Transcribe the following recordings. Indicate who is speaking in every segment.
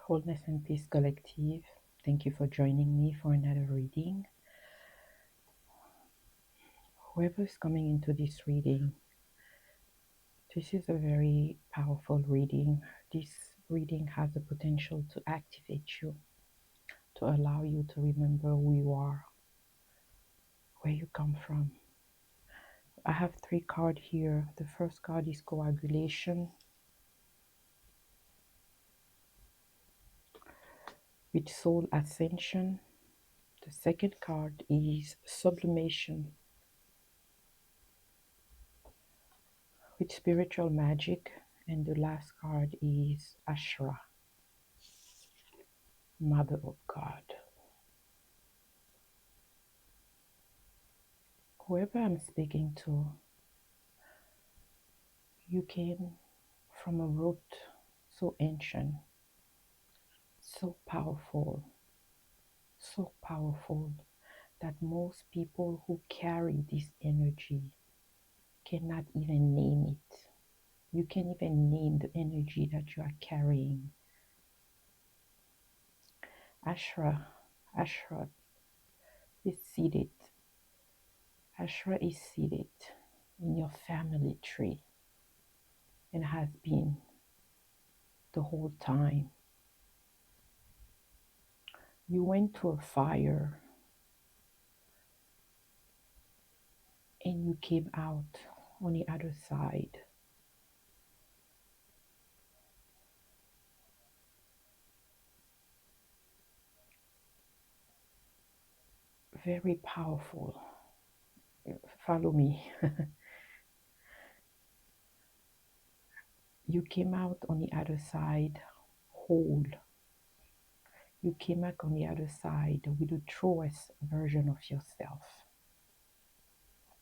Speaker 1: Wholeness and Peace Collective. Thank you for joining me for another reading. Whoever is coming into this reading, this is a very powerful reading. This reading has the potential to activate you, to allow you to remember who you are, where you come from. I have 3 cards here. The first card is coagulation, with soul ascension. The second card is sublimation, with spiritual magic. And the last card is Ashra, Mother of God. Whoever I'm speaking to, you came from a root so ancient, so powerful that most people who carry this energy cannot even name it. You can't even name the energy that you are carrying. Ashra is seated. Ashra is seated in your family tree and has been the whole time. You went through a fire and you came out on the other side. Very powerful. Follow me. You came out on the other side whole. You came back on the other side with the truest version of yourself,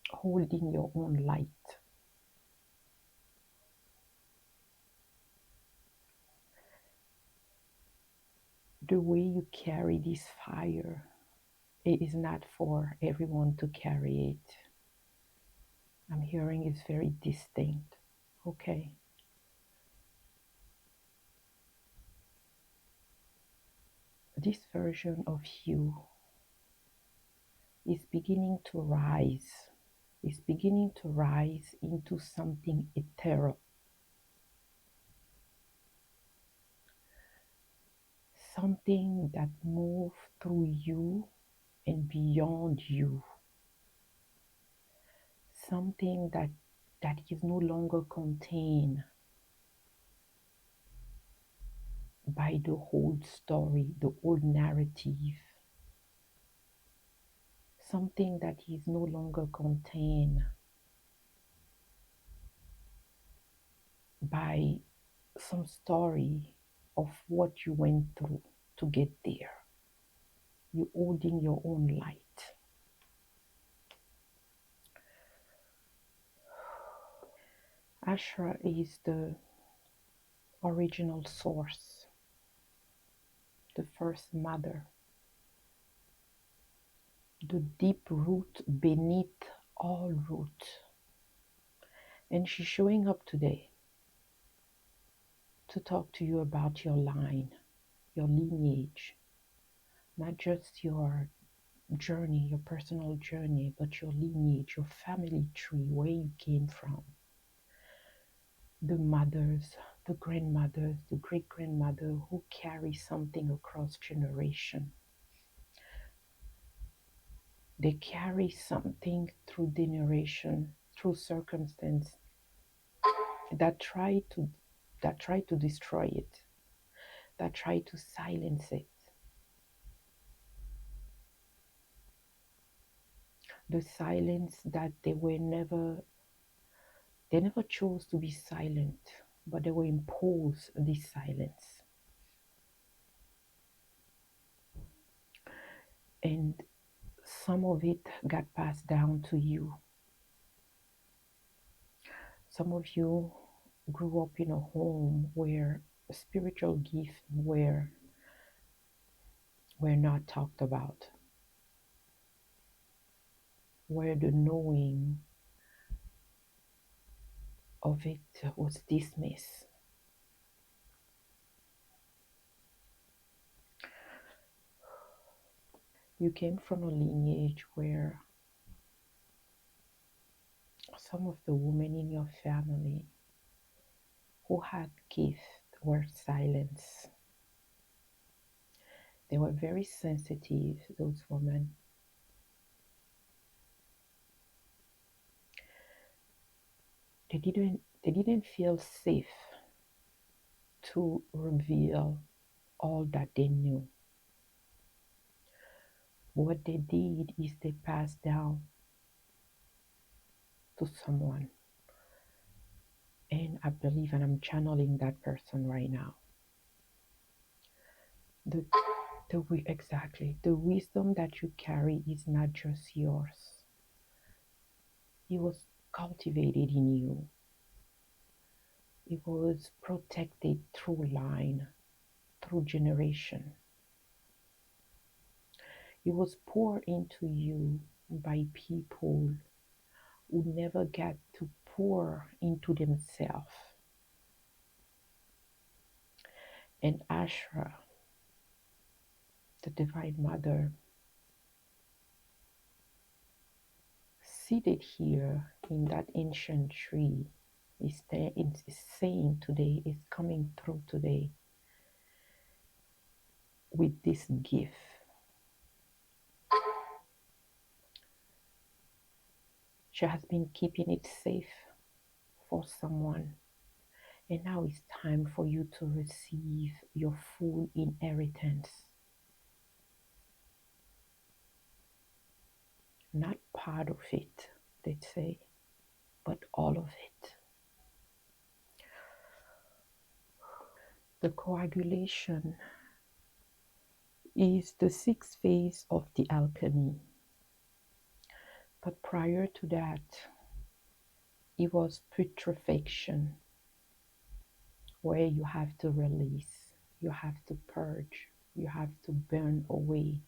Speaker 1: holding your own light. The way you carry this fire, it is not for everyone to carry it. I'm hearing it's very distinct. Okay. This version of you is beginning to rise. Is beginning to rise into something ethereal. Something that moves through you and beyond you. Something that is no longer contained by the old story, the old narrative. Something that is no longer contained by some story of what you went through to get there. You're holding your own light. Ashra is the original source, the first mother, the deep root beneath all root. And she's showing up today to talk to you about your line, your lineage, not just your journey, your personal journey, but your lineage, your family tree, where you came from. The mothers, the grandmothers, the great-grandmother who carry something across generation. They carry something through generation, through circumstance that try to destroy it, that try to silence it. The silence that they never chose to be silent, but they were imposed this silence. And some of it got passed down to you. Some of you grew up in a home where spiritual gifts were not talked about, where the knowing of it was dismissed. You came from a lineage where some of the women in your family who had gifts were silenced. They were very sensitive, those women. They didn't feel safe to reveal all that they knew. What they did is they passed down to someone. And I believe, and I'm channeling that person right now. The, exactly. The wisdom that you carry is not just yours. It was cultivated in you. It was protected through line, through generation. It was poured into you by people who never get to pour into themselves. And Ashra, the Divine Mother, seated here in that ancient tree, is saying today, is coming through today with this gift. She has been keeping it safe for someone. And now it's time for you to receive your full inheritance. Not part of it, they say, but all of it. The coagulation is the sixth phase of the alchemy. But prior to that, it was putrefaction, where you have to release, you have to purge, you have to burn away.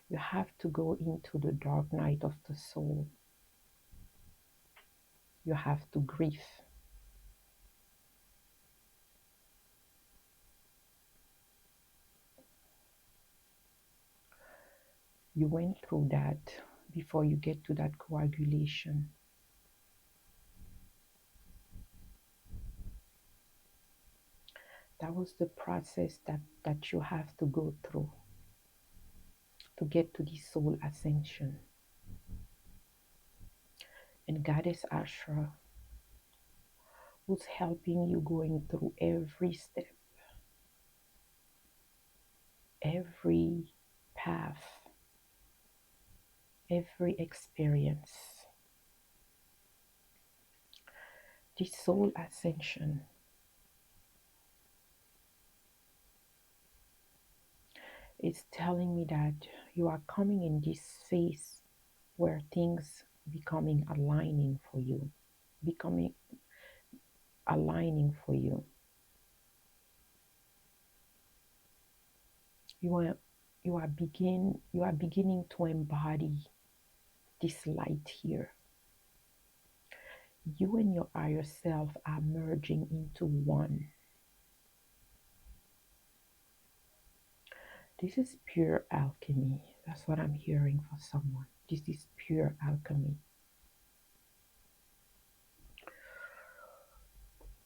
Speaker 1: You have to go into the dark night of the soul. You have to grieve. You went through that before you get to that coagulation. That was the process that you have to go through to get to the soul ascension. And Goddess Ashra was helping you going through every step, every path, every experience. The soul ascension is telling me that you are coming in this phase where things becoming aligning for you, becoming aligning for you. You are beginning to embody this light here. You and your higher self are merging into one. This is pure alchemy. That's what I'm hearing for someone. This is pure alchemy.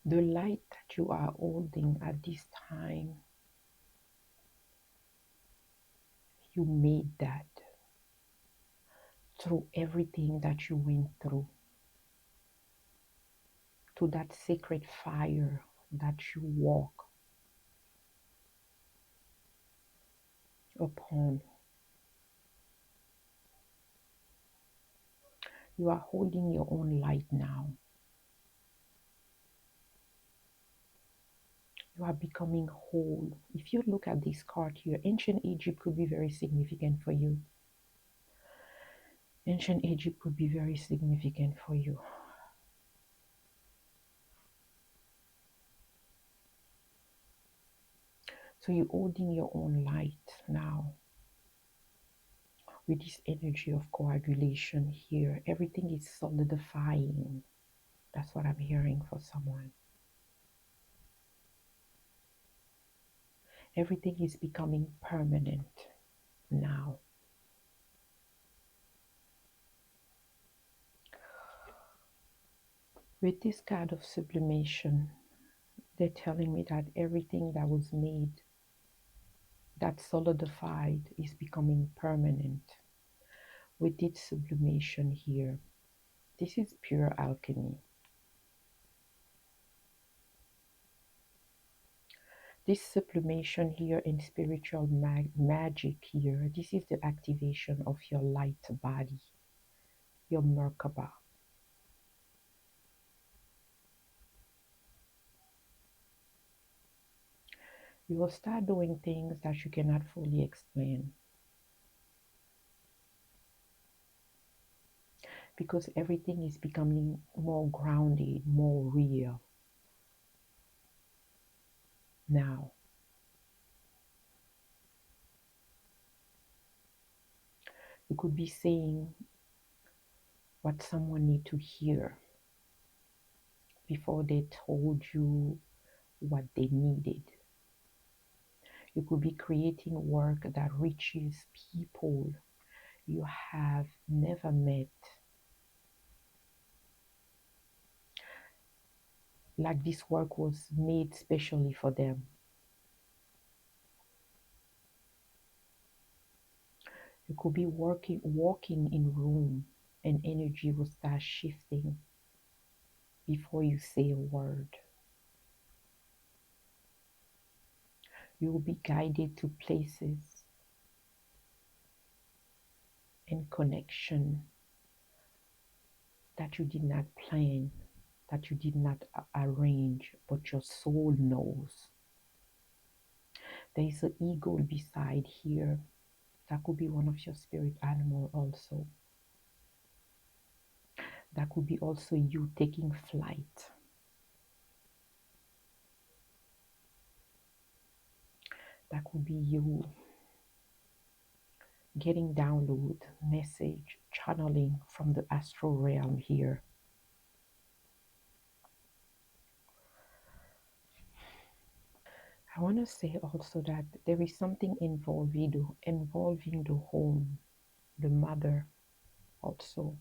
Speaker 1: The light that you are holding at this time, you made that through everything that you went through, to that sacred fire that you walk upon. You are holding your own light now. You are becoming whole. If you look at this card here, ancient Egypt could be very significant for you. Ancient Egypt could be very significant for you. So you're holding your own light now with this energy of coagulation here. Everything is solidifying. That's what I'm hearing for someone. Everything is becoming permanent now. With this kind of sublimation, they're telling me that everything that was made, that solidified, is becoming permanent. With this sublimation here, this is pure alchemy. This sublimation here in spiritual magic here, this is the activation of your light body, your Merkaba. You will start doing things that you cannot fully explain because everything is becoming more grounded, more real now. You could be saying what someone need to hear before they told you what they needed. You could be creating work that reaches people you have never met. Like this work was made specially for them. You could be walking in room and energy will start shifting before you say a word. You will be guided to places and connection that you did not plan, that you did not arrange, but your soul knows. There is an eagle beside here. That could be one of your spirit animal also. That could be also you taking flight. That could be you getting download, message, channeling from the astral realm here. I want to say also that there is something involving the home, the mother also.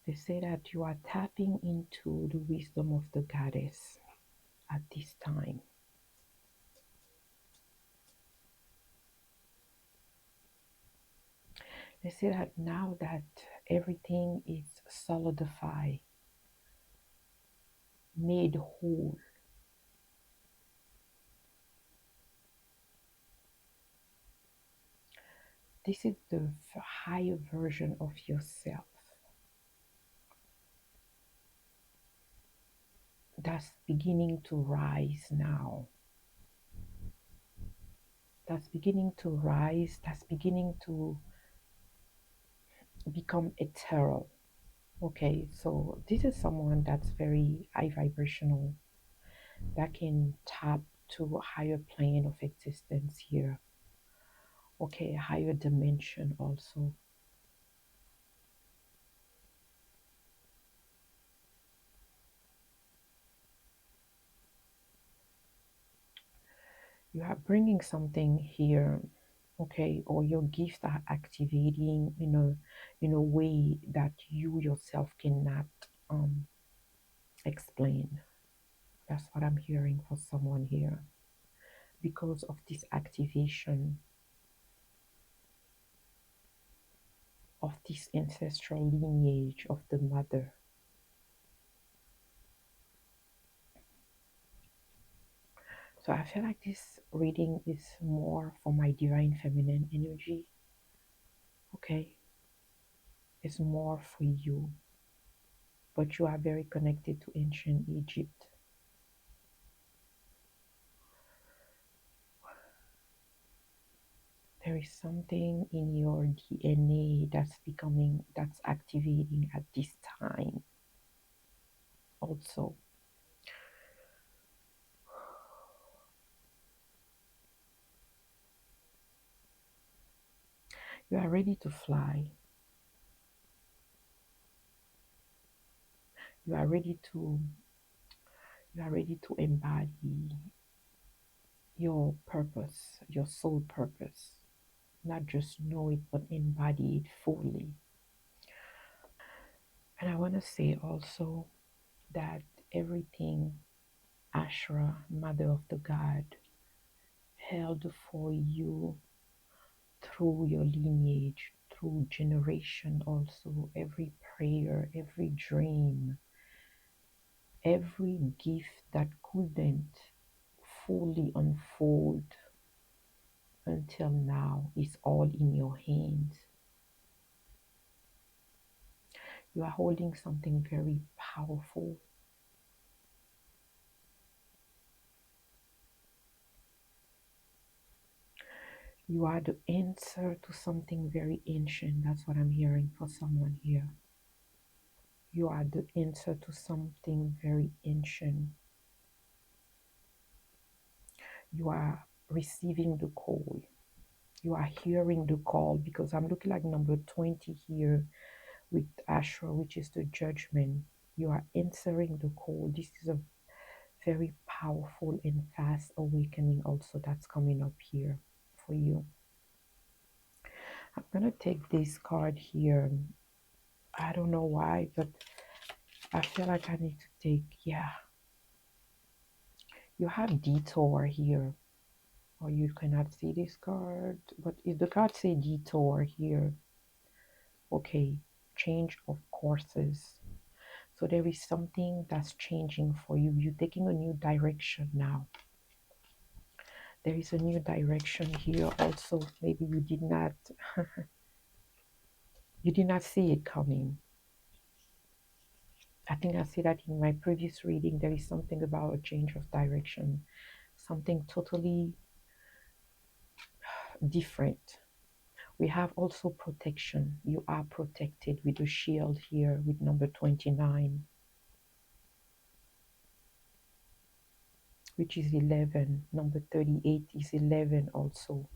Speaker 1: They say that you are tapping into the wisdom of the goddess at this time. They say that now that everything is solidified, made whole, this is the higher version of yourself that's beginning to rise now. That's beginning to rise, that's beginning to become ethereal. Okay, so this is someone that's very high vibrational, that can tap to a higher plane of existence here. Okay, a higher dimension also. You are bringing something here, okay, or your gifts are activating in a way that you yourself cannot explain. That's what I'm hearing for someone here. Because of this activation of this ancestral lineage of the mother. So I feel like this reading is more for my divine feminine energy. Okay, it's more for you, but you are very connected to ancient Egypt. There is something in your DNA that's activating at this time. Also, you are ready to fly. You are ready to embody your purpose, your soul purpose. Not just know it, but embody it fully. And I want to say also that everything Ashra, Mother of the God, held for you through your lineage, through generation also, every prayer, every dream, every gift that couldn't fully unfold until now is all in your hands. You are holding something very powerful. You are the answer to something very ancient. That's what I'm hearing for someone here. You are the answer to something very ancient. You are receiving the call. You are hearing the call because I'm looking like number 20 here with Ashra, which is the judgment. You are answering the call. This is a very powerful and fast awakening also that's coming up here for you. I'm going to take this card here. I don't know why, but I feel like I need to take, yeah. You have detour here. Or you cannot see this card, but if the card say detour here, okay, change of courses. So there is something that's changing for you. You're taking a new direction now. There is a new direction here also. Maybe you did not you did not see it coming. I think I see that in my previous reading. There is something about a change of direction, something totally different. We have also protection. You are protected with a shield here with number 29, which is 11. Number 38 is 11 also.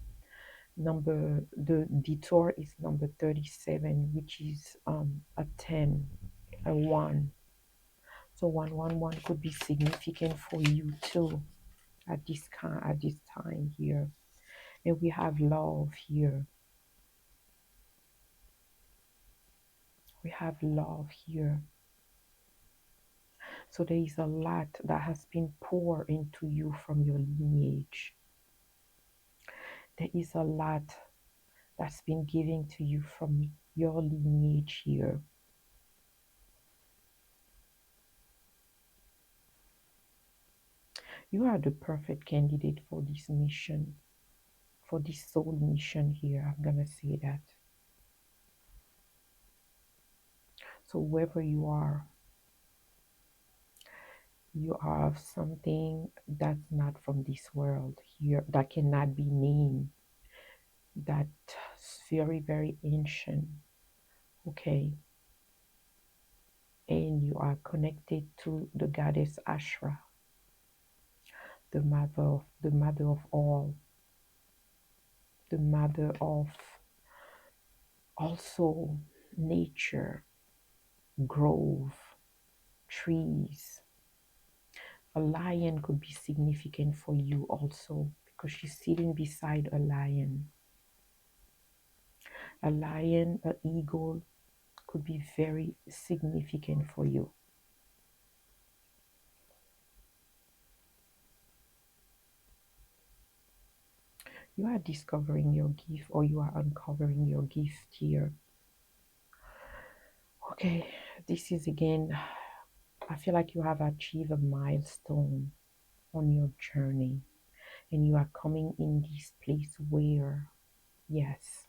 Speaker 1: The detour is number 37, which is a 10, a 1. So 111 could be significant for you too at this time here. And we have love here. We have love here. So there is a lot that has been poured into you from your lineage. There is a lot that's been given to you from your lineage here. You are the perfect candidate for this mission, for this soul mission here. I'm going to say that. So wherever you are something that's not from this world here, that cannot be named, that's very, very ancient. Okay. And you are connected to the goddess Ashra, the mother of all, the mother of also nature, grove, trees. A lion could be significant for you also because she's sitting beside a lion. A lion, an eagle could be very significant for you. You are discovering your gift or you are uncovering your gift here. Okay, this is again, I feel like you have achieved a milestone on your journey and you are coming in this place where, yes,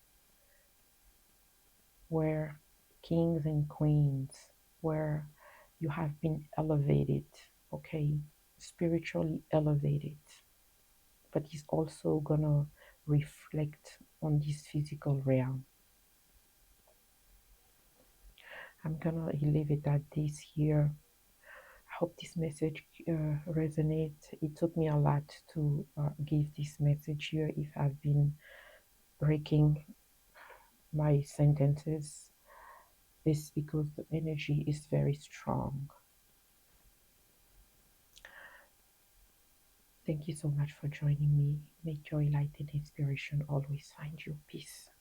Speaker 1: where kings and queens, where you have been elevated, okay, spiritually elevated, but it's also gonna reflect on this physical realm. I'm gonna leave it at this here. I hope this message resonates. It took me a lot to give this message here. If I've been breaking my sentences, it's because the energy is very strong. Thank you so much for joining me. May joy, light, and inspiration always find you. Peace.